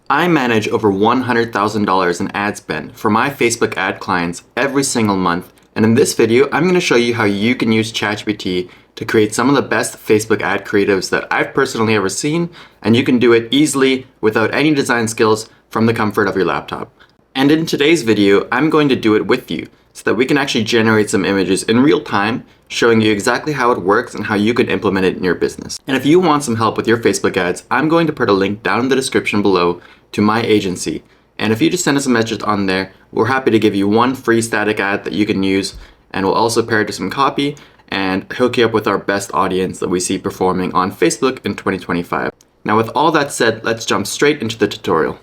I manage over $100,000 in ad spend for my Facebook ad clients every single month, and in this video, I'm going to show you how you can use ChatGPT to create some of the best Facebook ad creatives that I've personally ever seen, and you can do it easily without any design skills from the comfort of your laptop. And in today's video, I'm going to do it with you so that we can actually generate some images in real time, showing you exactly how it works and how you can implement it in your business. And if you want some help with your Facebook ads, I'm going to put a link down in the description below to my agency. And if you just send us a message on there, we're happy to give you one free static ad that you can use, and we'll also pair it to some copy and hook you up with our best audience that we see performing on Facebook in 2025. Now with all that said, let's jump straight into the tutorial.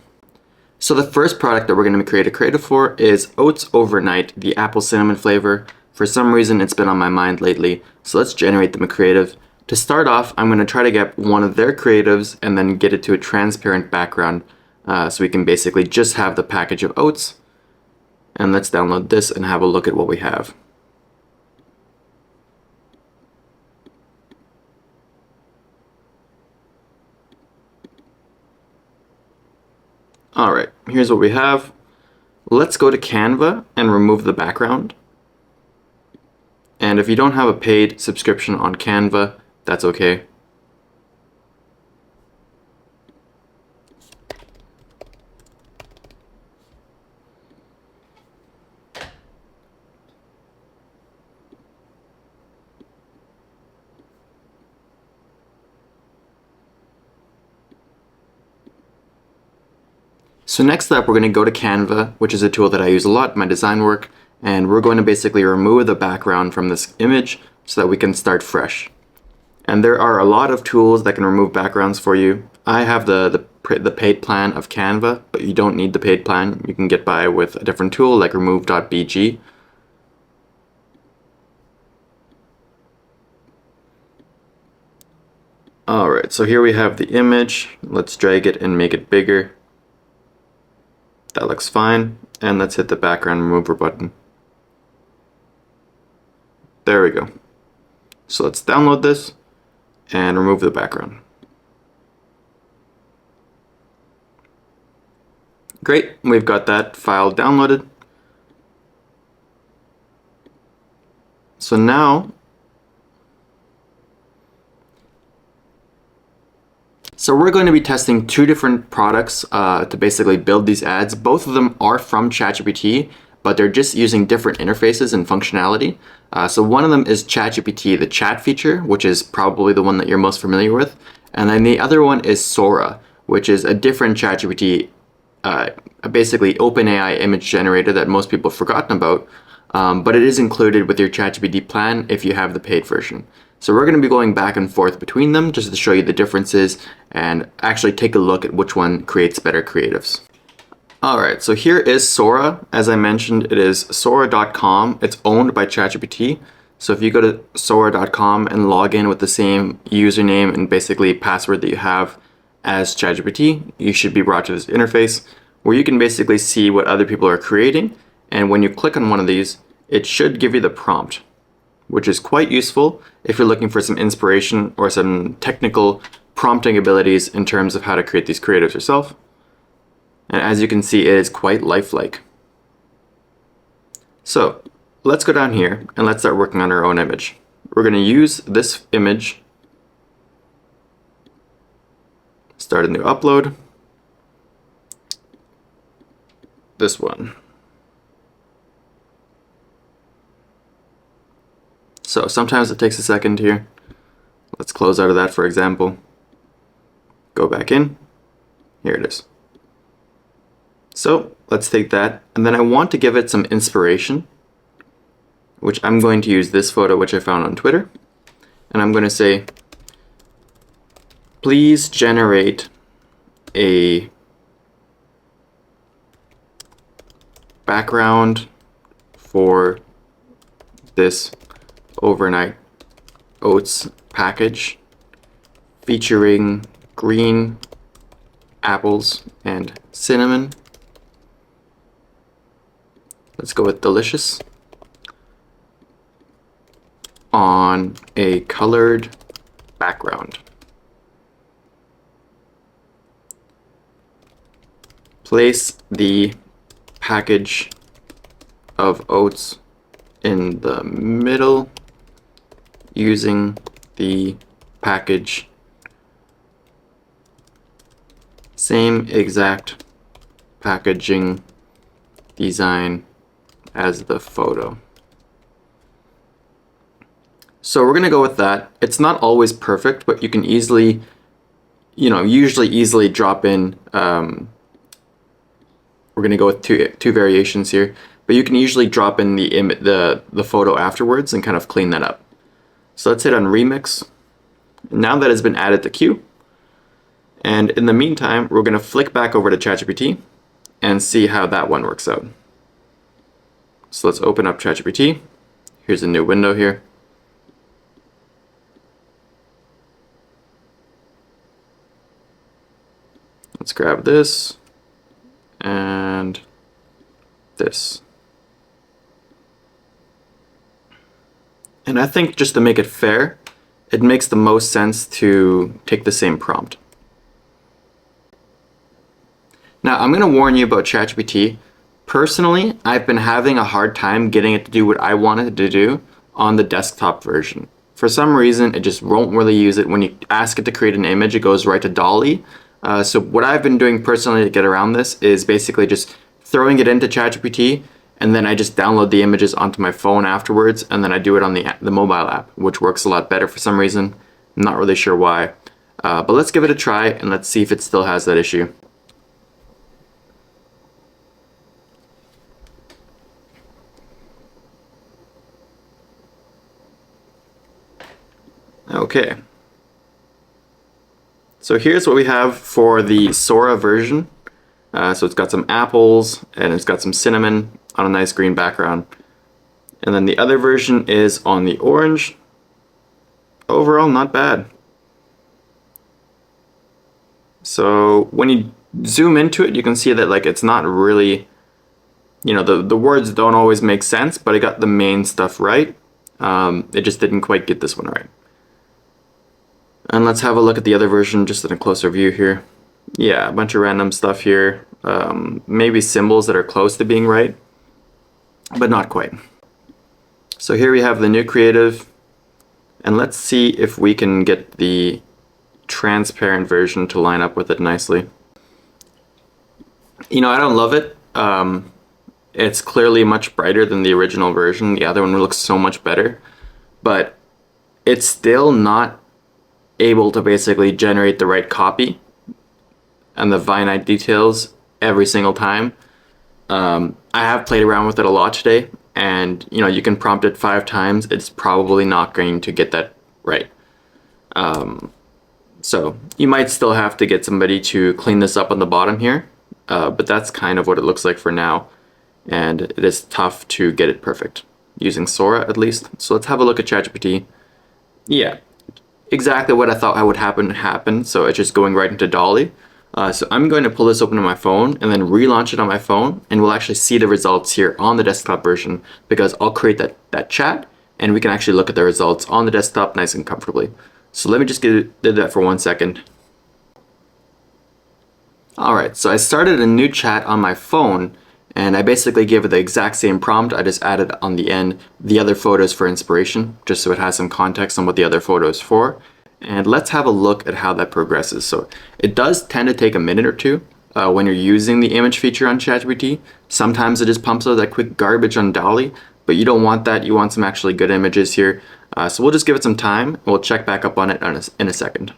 So the first product that we're going to create a creative for is Oats Overnight, the apple cinnamon flavor. For some reason it's been on my mind lately, so let's generate them a creative. To start off, I'm going to try to get one of their creatives and then get it to a transparent background so we can basically just have the package of oats. And let's download this and have a look at what we have. Alright, here's what we have. Let's go to Canva and remove the background. And if you don't have a paid subscription on Canva, that's okay. So next up, we're going to go to Canva, which is a tool that I use a lot in my design work, and we're going to basically remove the background from this image so that we can start fresh. And there are a lot of tools that can remove backgrounds for you. I have the paid plan of Canva, but you don't need the paid plan. You can get by with a different tool like remove.bg. Alright, so here we have the image. Let's drag it and make it bigger. That looks fine, and let's hit the background remover button. There we go. So let's download this and remove the background. Great, we've got that file downloaded. So now, we're going to be testing two different products to basically build these ads. Both of them are from ChatGPT, but they're just using different interfaces and functionality. So one of them is ChatGPT, the chat feature, which is probably the one that you're most familiar with. And then the other one is Sora, which is a different ChatGPT, basically OpenAI image generator that most people have forgotten about. But it is included with your ChatGPT plan if you have the paid version. So we're going to be going back and forth between them just to show you the differences and actually take a look at which one creates better creatives. Alright, so here is Sora. As I mentioned, it is Sora.com. It's owned by ChatGPT. So if you go to Sora.com and log in with the same username and basically password that you have as ChatGPT, you should be brought to this interface where you can basically see what other people are creating. And when you click on one of these, it should give you the prompt, which is quite useful if you're looking for some inspiration or some technical prompting abilities in terms of how to create these creatives yourself. And as you can see, it is quite lifelike. So let's go down here and let's start working on our own image. We're going to use this image, start a new upload, this one. So sometimes it takes a second here. Let's close out of that, for example. Go back in. Here it is. So let's take that, and then I want to give it some inspiration, which I'm going to use this photo which I found on Twitter. And I'm going to say, please generate a background for this overnight oats package featuring green apples and cinnamon. Let's go with delicious on a colored background. place the package of oats in the middle using the package same exact packaging design as the photo. So we're going to go with that. It's not always perfect, but you can easily, usually easily drop in, we're going to go with two variations here, but you can usually drop in the photo afterwards and kind of clean that up. So let's hit on remix. Now that has been added to queue. And in the meantime, we're going to flick back over to ChatGPT and see how that one works out. So let's open up ChatGPT. Here's a new window here. Let's grab this and this. And I think just to make it fair, it makes the most sense to take the same prompt. Now, I'm going to warn you about ChatGPT. Personally, I've been having a hard time getting it to do what I wanted to do on the desktop version. For some reason, it just won't really use it. When you ask it to create an image, it goes right to DALL-E. So what I've been doing personally to get around this is basically just throwing it into ChatGPT, and then I just download the images onto my phone afterwards, and then I do it on the mobile app, which works a lot better for some reason. I'm not really sure why. But let's give it a try, and let's see if it still has that issue. Okay. So here's what we have for the Sora version. So it's got some apples and it's got some cinnamon on a nice green background. And then the other version is on the orange. Overall, not bad. So when you zoom into it, you can see that like it's not really, the words don't always make sense, but it got the main stuff right. It just didn't quite get this one right. And let's have a look at the other version just in a closer view here. Yeah, a bunch of random stuff here. Maybe symbols that are close to being right, but not quite. So here we have the new creative, and let's see if we can get the transparent version to line up with it nicely. I don't love it. It's clearly much brighter than the original version. The other one looks so much better, but it's still not able to basically generate the right copy and the finite details every single time. I have played around with it a lot today, and you can prompt it 5 times. It's probably not going to get that right. So you might still have to get somebody to clean this up on the bottom here, but that's kind of what it looks like for now, and it is tough to get it perfect using Sora at least. So let's have a look at ChatGPT. Yeah, exactly what I thought would happen. So it's just going right into DALL-E. So I'm going to pull this open on my phone and then relaunch it on my phone, and we'll actually see the results here on the desktop version, because I'll create that chat and we can actually look at the results on the desktop nice and comfortably. So let me just do that for 1 second. Alright, so I started a new chat on my phone, and I basically gave it the exact same prompt. I just added on the end the other photos for inspiration, just so it has some context on what the other photo is for. And let's have a look at how that progresses. So it does tend to take a minute or two when you're using the image feature on ChatGPT. Sometimes it just pumps out that quick garbage on DALL-E, but you don't want that. You want some actually good images here. So we'll just give it some time, and we'll check back up on it in a second.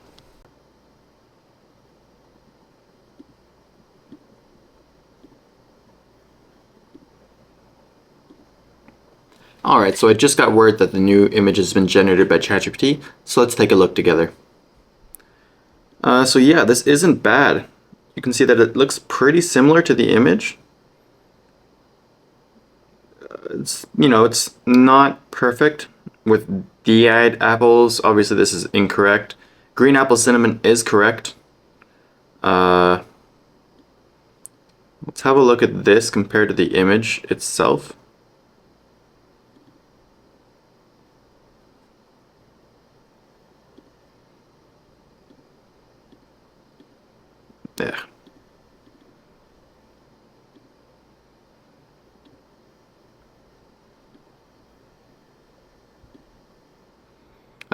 Alright, so I just got word that the new image has been generated by ChatGPT, so let's take a look together. So yeah, this isn't bad. You can see that it looks pretty similar to the image. It's not perfect with D-eyed apples. Obviously this is incorrect. Green apple cinnamon is correct. Let's have a look at this compared to the image itself. Yeah.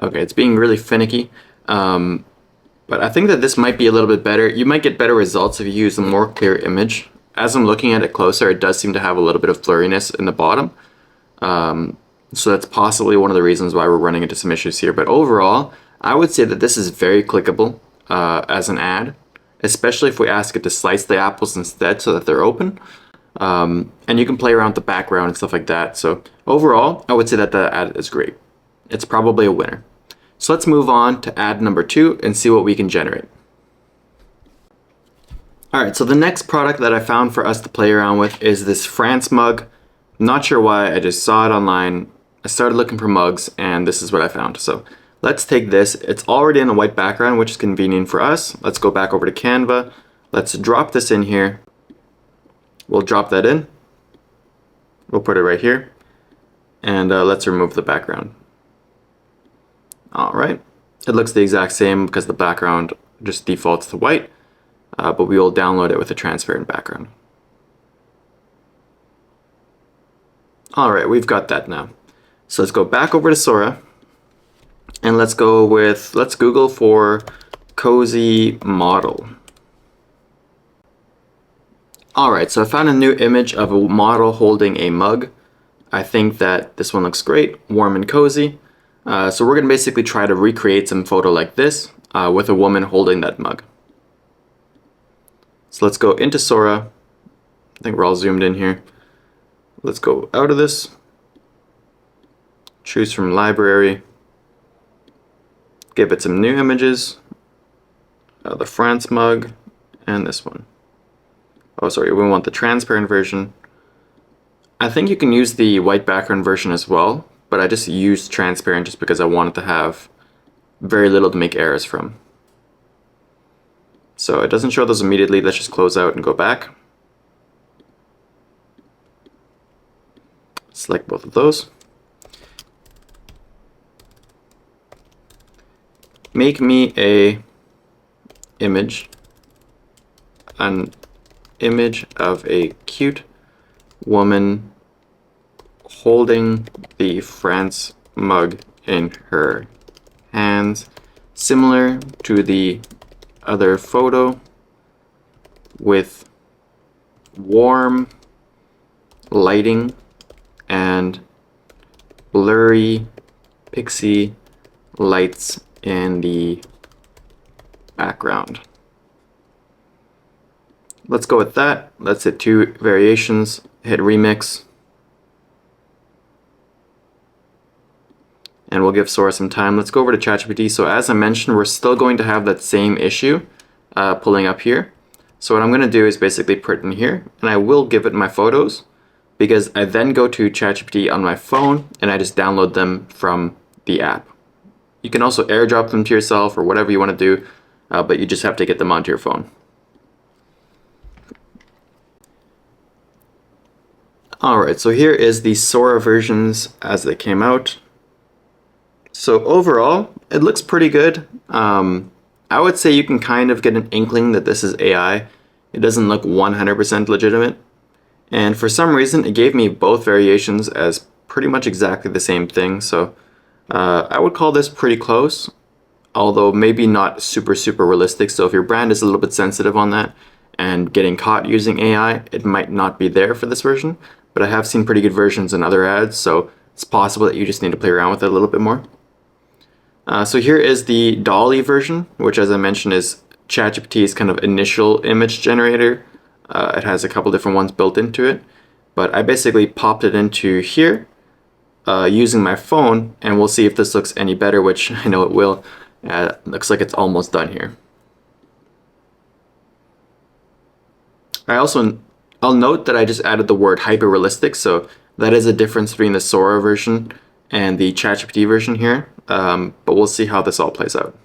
Okay, it's being really finicky. But I think that this might be a little bit better. You might get better results if you use a more clear image. As I'm looking at it closer, it does seem to have a little bit of blurriness in the bottom. So that's possibly one of the reasons why we're running into some issues here. But overall, I would say that this is very clickable as an ad, especially if we ask it to slice the apples instead so that they're open. And you can play around with the background and stuff like that. So overall, I would say that the ad is great. It's probably a winner. So let's move on to ad number 2 and see what we can generate. All right, so the next product that I found for us to play around with is this France mug. Not sure why, I just saw it online. I started looking for mugs and this is what I found. So let's take this. It's already in a white background, which is convenient for us. Let's go back over to Canva. Let's drop this in here. We'll drop that in. We'll put it right here. And let's remove the background. All right, it looks the exact same because the background just defaults to white, but we will download it with a transparent background. All right, we've got that now. So let's go back over to Sora and let's Google for cozy model. All right, so I found a new image of a model holding a mug. I think that this one looks great, warm and cozy. So we're going to basically try to recreate some photo like this with a woman holding that mug. So let's go into Sora. I think we're all zoomed in here. Let's go out of this. Choose from library. Give it some new images. The France mug and this one. Oh, sorry, we want the transparent version. I think you can use the white background version as well, but I just used transparent just because I wanted to have very little to make errors from. So it doesn't show those immediately. Let's just close out and go back. Select both of those. Make me an image of a cute woman holding the France mug in her hands, similar to the other photo, with warm lighting and blurry pixie lights in the background. Let's go with that. Let's hit 2 variations, hit remix. And we'll give Sora some time. Let's go over to ChatGPT. So as I mentioned, we're still going to have that same issue pulling up here. So what I'm going to do is basically put it in here, and I will give it my photos because I then go to ChatGPT on my phone and I just download them from the app. You can also airdrop them to yourself or whatever you want to do, but you just have to get them onto your phone. Alright, so here is the Sora versions as they came out. So overall, it looks pretty good. I would say you can kind of get an inkling that this is AI. It doesn't look 100% legitimate. And for some reason, it gave me both variations as pretty much exactly the same thing. So I would call this pretty close, although maybe not super realistic. So if your brand is a little bit sensitive on that and getting caught using AI, it might not be there for this version. But I have seen pretty good versions in other ads, so it's possible that you just need to play around with it a little bit more. So here is the Dolly version, which, as I mentioned, is ChatGPT's kind of initial image generator. It has a couple different ones built into it, but I basically popped it into here using my phone, and we'll see if this looks any better, which I know it will. Looks like it's almost done here. I'll note that I just added the word hyper-realistic, so that is a difference between the Sora version and the ChatGPT version here, but we'll see how this all plays out.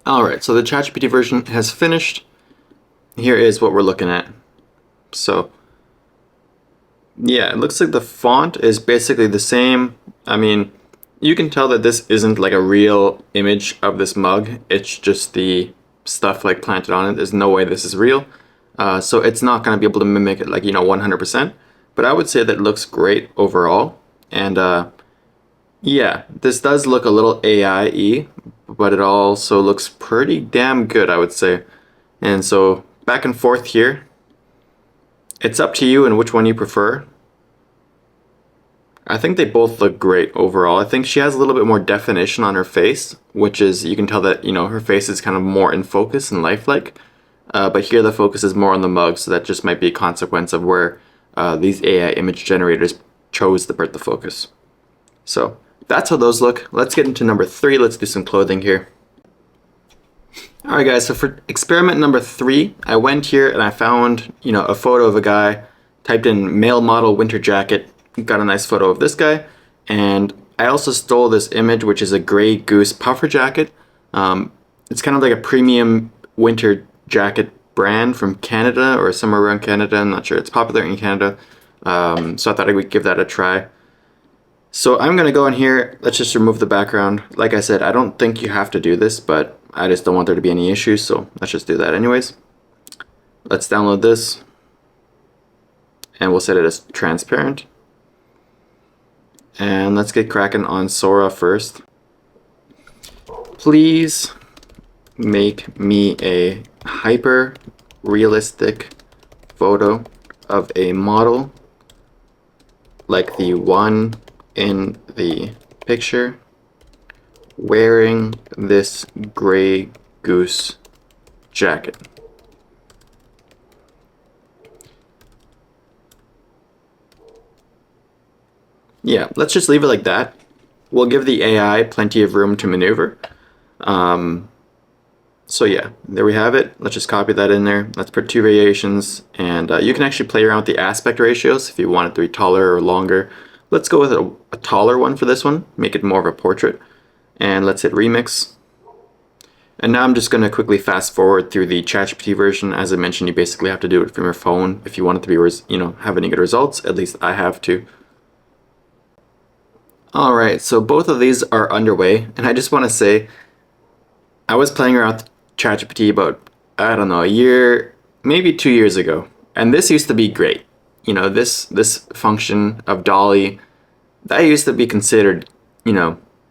Alright, so the ChatGPT version has finished. Here is what we're looking at. So, yeah, it looks like the font is basically the same. I mean, you can tell that this isn't like a real image of this mug. It's just the stuff like planted on it. There's no way this is real. So it's not going to be able to mimic it like, 100%. But I would say that it looks great overall. And Yeah, this does look a little AI-y, but it also looks pretty damn good, I would say. And so back and forth here. It's up to you and which one you prefer. I think they both look great overall. I think she has a little bit more definition on her face, which is, you can tell that, her face is kind of more in focus and lifelike. But here the focus is more on the mug, so that just might be a consequence of where these AI image generators chose to put the focus. So that's how those look. Let's get into number 3. Let's do some clothing here. Alright guys, so for experiment number 3, I went here and I found, a photo of a guy, typed in male model winter jacket, got a nice photo of this guy, and I also stole this image, which is a gray goose puffer jacket. It's kind of like a premium winter jacket brand from Canada or somewhere around Canada. I'm not sure. It's popular in Canada. So I thought I would give that a try. So I'm going to go in here. Let's just remove the background. Like I said, I don't think you have to do this, but I just don't want there to be any issues. So let's just do that anyways. Let's download this. And we'll set it as transparent. And let's get cracking on Sora first. Please make me a hyper realistic photo of a model like the one in the picture wearing this gray goose jacket. Yeah, let's just leave it like that. We'll give the AI plenty of room to maneuver. So yeah, there we have it. Let's just copy that in there. Let's put 2 variations, and you can actually play around with the aspect ratios if you want it to be taller or longer. Let's go with a taller one for this one, make it more of a portrait. And let's hit remix. And now I'm just going to quickly fast forward through the ChatGPT version. As I mentioned, you basically have to do it from your phone if you want it to be, have any good results. At least I have to. Alright, so both of these are underway, and I just want to say, I was playing around with ChatGPT about, I don't know, a year, maybe 2 years ago, and this used to be great. This function of Dolly, that used to be considered,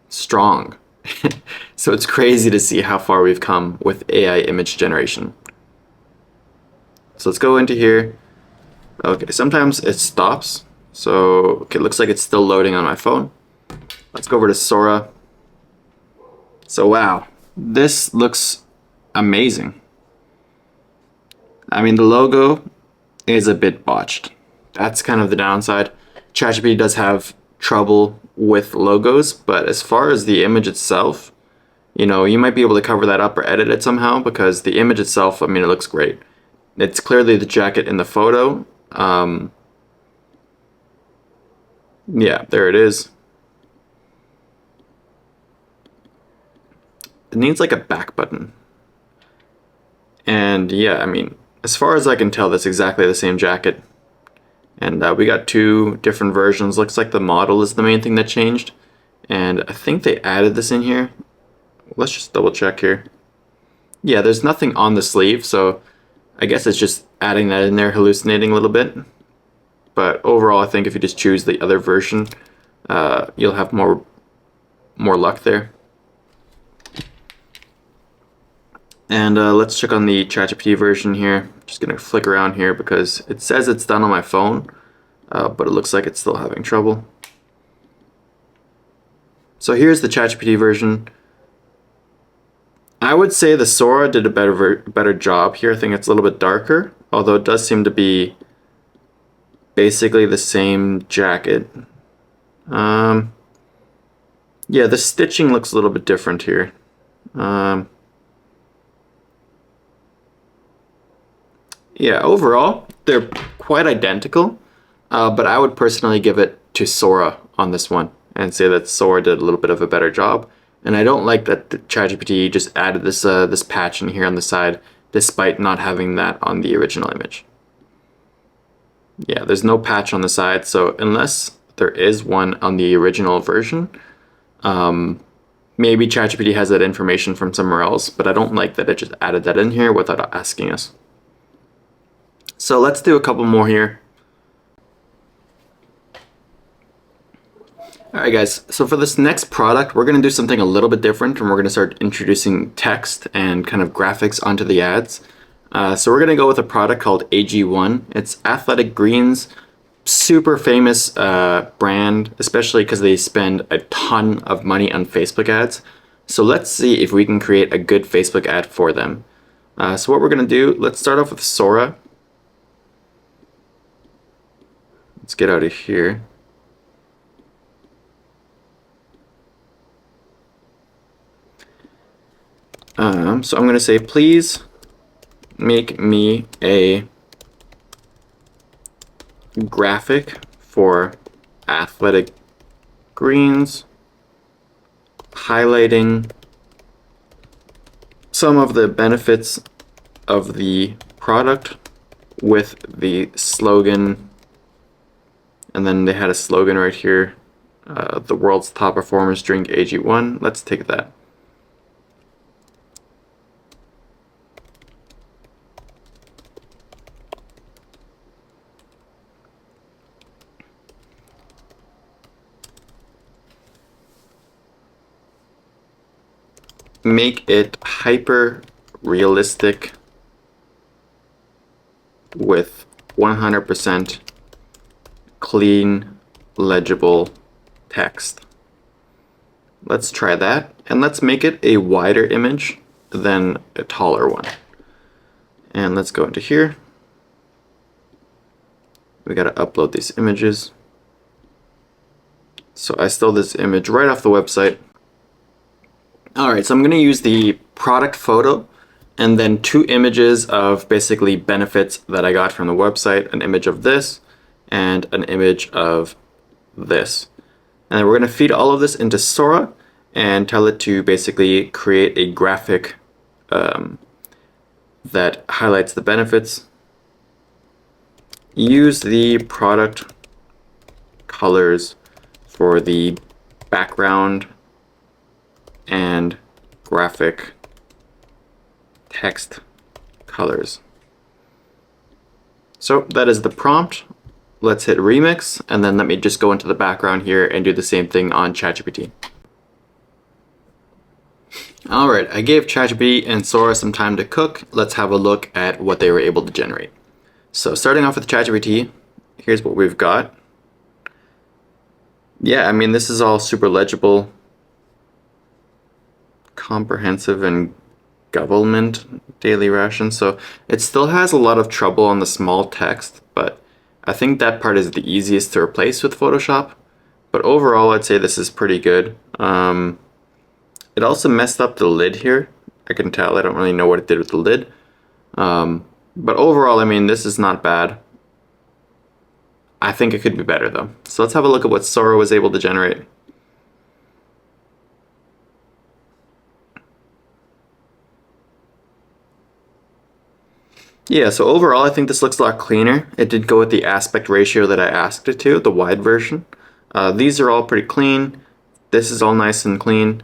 strong. So it's crazy to see how far we've come with AI image generation. So let's go into here. Okay, sometimes it stops, so okay, it looks like it's still loading on my phone. Let's go over to Sora. So wow, this looks amazing. I mean, the logo is a bit botched. That's kind of the downside. ChatGPT does have trouble with logos, but as far as the image itself, you might be able to cover that up or edit it somehow, because the image itself, I mean, it looks great. It's clearly the jacket in the photo. Yeah, there it is. It needs like a back button. And yeah, I mean, as far as I can tell, that's exactly the same jacket. And we got 2 different versions. Looks like the model is the main thing that changed. And I think they added this in here. Let's just double check here. Yeah, there's nothing on the sleeve, so I guess it's just adding that in there, hallucinating a little bit. But overall, I think if you just choose the other version, you'll have more luck there. And let's check on the ChatGPT version here. Just gonna flick around here because it says it's done on my phone, but it looks like it's still having trouble. So here's the ChatGPT version. I would say the Sora did a better job here. I think it's a little bit darker, although it does seem to be basically the same jacket. Yeah, the stitching looks a little bit different here. Yeah, overall, they're quite identical, but I would personally give it to Sora on this one and say that Sora did a little bit of a better job. And I don't like that the ChatGPT just added this this patch in here on the side, despite not having that on the original image. Yeah, there's no patch on the side, so unless there is one on the original version, maybe ChatGPT has that information from somewhere else, but I don't like that it just added that in here without asking us. So let's do a couple more here. All right, guys, so for this next product, we're going to do something a little bit different, and we're going to start introducing text and kind of graphics onto the ads. So we're going to go with a product called AG1. It's Athletic Greens, super famous brand, especially because they spend a ton of money on Facebook ads. So let's see if we can create a good Facebook ad for them. So what we're going to do, let's start off with Sora. Let's get out of here. So I'm going to say, please make me a graphic for Athletic Greens, highlighting some of the benefits of the product with the slogan. And then they had a slogan right here, the world's top performers drink AG1. Let's take that. Make it hyper realistic with 100% clean, legible text. Let's try that, and let's make it a wider image than a taller one. And let's go into here. We got to upload these images. So I stole this image right off the website. Alright, so I'm going to use the product photo and then 2 images of basically benefits that I got from the website, an image of this and an image of this. And then we're going to feed all of this into Sora and tell it to basically create a graphic that highlights the benefits. Use the product colors for the background and graphic text colors. So that is the prompt. Let's hit remix, and then let me just go into the background here and do the same thing on ChatGPT. Alright, I gave ChatGPT and Sora some time to cook. Let's have a look at what they were able to generate. So starting off with ChatGPT, here's what we've got. Yeah, I mean, this is all super legible, comprehensive, and government daily ration. So it still has a lot of trouble on the small text, but I think that part is the easiest to replace with Photoshop. But overall, I'd say this is pretty good. It also messed up the lid here. I can tell. I don't really know what it did with the lid. But overall, I mean, this is not bad. I think it could be better though. So let's have a look at what Sora was able to generate. Yeah, so overall I think this looks a lot cleaner. It did go with the aspect ratio that I asked it to, the wide version. These are all pretty clean. This is all nice and clean.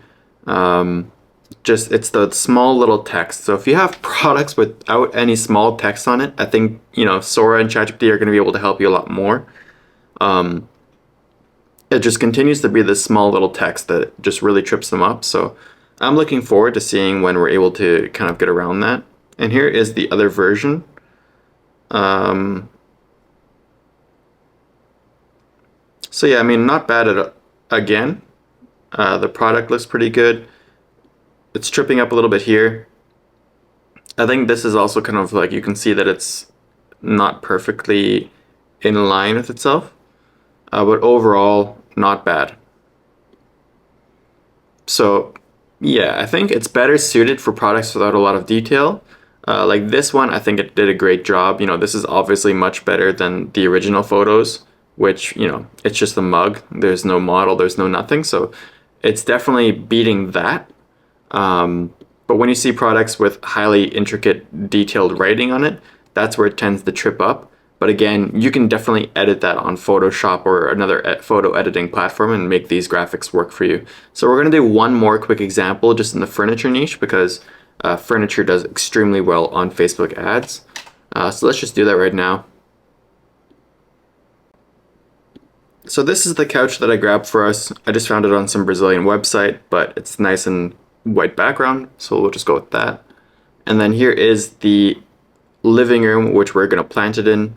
Just it's the small little text. So if you have products without any small text on it, I think, you know, Sora and ChatGPT are going to be able to help you a lot more. It just continues to be this small little text that just really trips them up. So I'm looking forward to seeing when we're able to kind of get around that. And here is the other version. So yeah, I mean, not bad at again. The product looks pretty good. It's tripping up a little bit here. I think this is also kind of like, you can see that it's not perfectly in line with itself. But overall, not bad. So yeah, I think it's better suited for products without a lot of detail. Like this one, I think it did a great job. You know, this is obviously much better than the original photos, which, you know, it's just a mug. There's no model, there's no nothing. So it's definitely beating that. But when you see products with highly intricate, detailed writing on it, that's where it tends to trip up. But again, you can definitely edit that on Photoshop or another photo editing platform and make these graphics work for you. So we're going to do one more quick example just in the furniture niche, because furniture does extremely well on Facebook ads. So let's just do that right now. So this is the couch that I grabbed for us. I just found it on some Brazilian website, but it's nice and white background, so we'll just go with that. And then here is the living room, which we're gonna plant it in,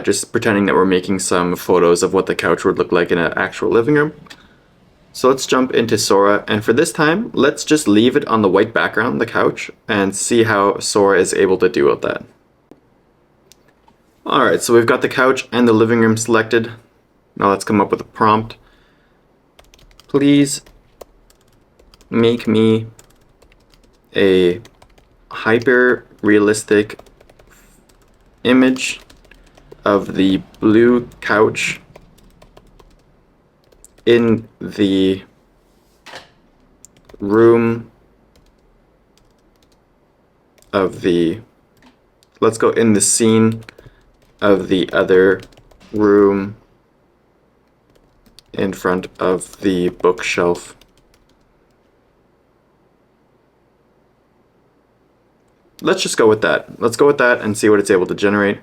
just pretending that we're making some photos of what the couch would look like in an actual living room. So let's jump into Sora, and for this time, let's just leave it on the white background, the couch, and see how Sora is able to deal with that. Alright, so we've got the couch and the living room selected. Now let's come up with a prompt. Please make me a hyper-realistic image of the blue couch in the room of the, let's go in the scene of the other room in front of the bookshelf. Let's just go with that. Let's go with that and see what it's able to generate.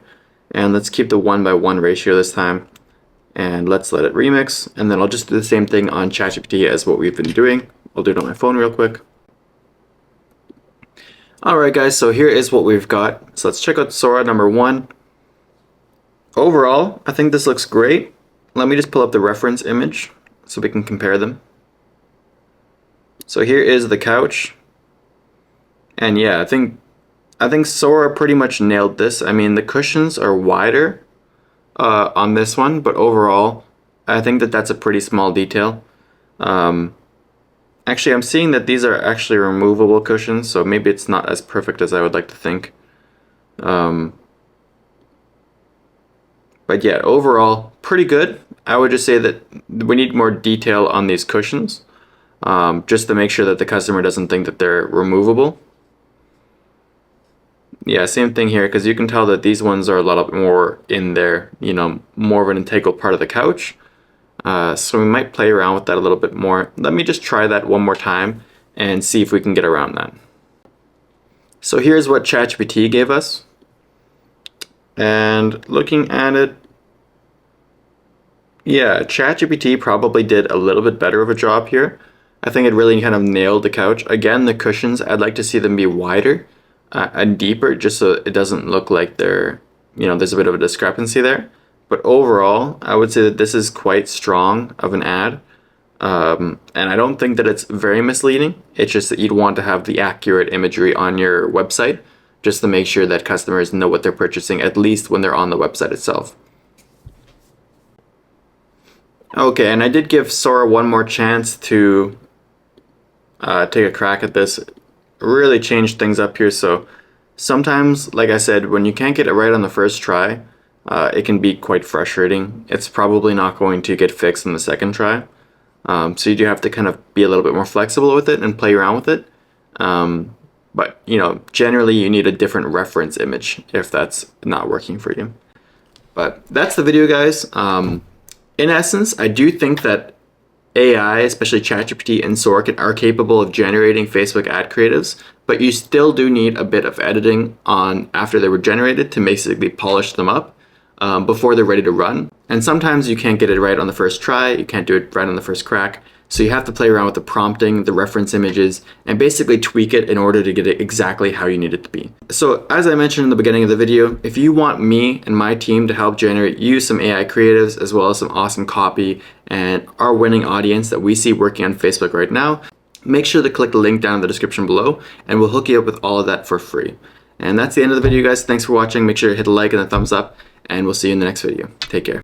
And let's keep the 1:1 ratio this time. And let's let it remix. And then I'll just do the same thing on ChatGPT as what we've been doing. I'll do it on my phone real quick. Alright guys, so here is what we've got. So let's check out Sora number 1. Overall, I think this looks great. Let me just pull up the reference image so we can compare them. So here is the couch. And yeah, I think Sora pretty much nailed this. I mean, the cushions are wider on this one, but overall, I think that that's a pretty small detail. Actually, I'm seeing that these are actually removable cushions, so maybe it's not as perfect as I would like to think. But yeah, overall, pretty good. I would just say that we need more detail on these cushions, just to make sure that the customer doesn't think that they're removable. Yeah, same thing here, because you can tell that these ones are a lot more in there, you know, more of an integral part of the couch. So we might play around with that a little bit more. Let me just try that one more time and see if we can get around that. So here's what ChatGPT gave us. And looking at it, yeah, ChatGPT probably did a little bit better of a job here. I think it really kind of nailed the couch. Again, the cushions, I'd like to see them be wider and deeper, just so it doesn't look like they're, you know, there's a bit of a discrepancy there. But overall, I would say that this is quite strong of an ad. And I don't think that it's very misleading. It's just that you'd want to have the accurate imagery on your website, just to make sure that customers know what they're purchasing, at least when they're on the website itself. Okay, and I did give Sora one more chance to take a crack at this. Really change things up here. So sometimes, like I said, when you can't get it right on the first try, it can be quite frustrating. It's probably not going to get fixed in the second try. So you do have to kind of be a little bit more flexible with it and play around with it. But you know, generally you need a different reference image if that's not working for you. But that's the video, guys. In essence, I do think that AI, especially ChatGPT and Sora, are capable of generating Facebook ad creatives, but you still do need a bit of editing on after they were generated to basically polish them up before they're ready to run. And sometimes you can't get it right on the first try, you can't do it right on the first crack, so you have to play around with the prompting, the reference images, and basically tweak it in order to get it exactly how you need it to be. So as I mentioned in the beginning of the video, if you want me and my team to help generate you some AI creatives as well as some awesome copy and our winning audience that we see working on Facebook right now, make sure to click the link down in the description below and we'll hook you up with all of that for free. And that's the end of the video, guys. Thanks for watching. Make sure to hit a like and a thumbs up, and we'll see you in the next video. Take care.